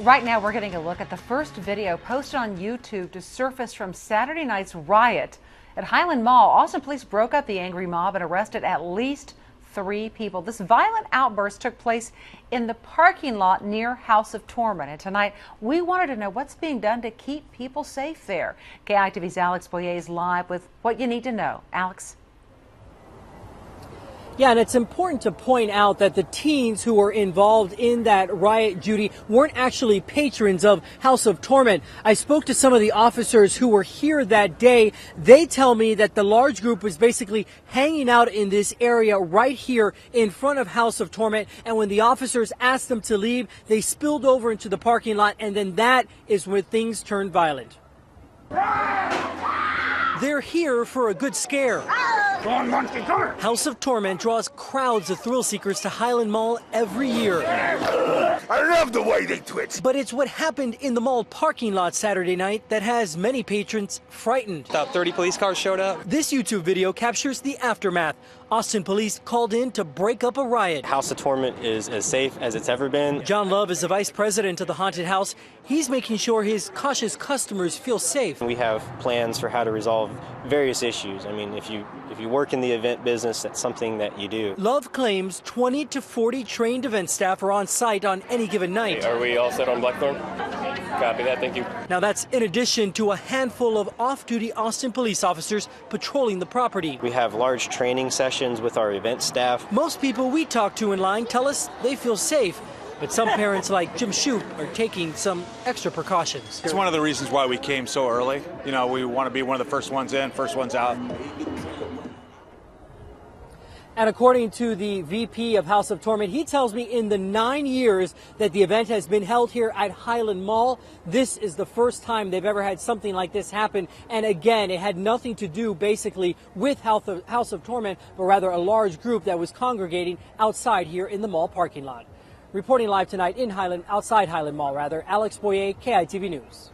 Right now, we're getting a look at the first video posted on YouTube to surface from Saturday night's riot at Highland Mall. Austin police broke up the angry mob and arrested at least 3 people. This violent outburst took place in the parking lot near House of Torment. And tonight, we wanted to know what's being done to keep people safe there. KITV's Alex Boyer is live with what you need to know. Alex. Yeah, and it's important to point out that the teens who were involved in that riot, Judy, weren't actually patrons of House of Torment. I spoke to some of the officers who were here that day. They tell me that the large group was basically hanging out in this area right here in front of House of Torment. And when the officers asked them to leave, they spilled over into the parking lot. And then that is when things turned violent. They're here for a good scare. House of Torment draws crowds of thrill seekers to Highland Mall every year. I love the way they twitch. But it's what happened in the mall parking lot Saturday night that has many patrons frightened. About 30 police cars showed up. This YouTube video captures the aftermath. Austin police called in to break up a riot. House of Torment is as safe as it's ever been. John Love is the vice president of the haunted house. He's making sure his cautious customers feel safe. We have plans for how to resolve various issues. I mean, if you work in the event business, that's something that you do. Love claims 20 to 40 trained event staff are on site on any given night. Are we all set on Blackthorn? Copy that, thank you. Now that's in addition to a handful of off-duty Austin police officers patrolling the property. We have large training sessions with our event staff. Most people we talk to in line tell us they feel safe, but some parents like Jim Shoup are taking some extra precautions. It's one of the reasons why we came so early. You know, we want to be one of the first ones in, first ones out. And according to the VP of House of Torment, he tells me in the 9 years that the event has been held here at Highland Mall, this is the first time they've ever had something like this happen. And again, it had nothing to do basically with House of Torment, but rather a large group that was congregating outside here in the mall parking lot. Reporting live tonight in outside Highland Mall, Alex Boyer, KITV News.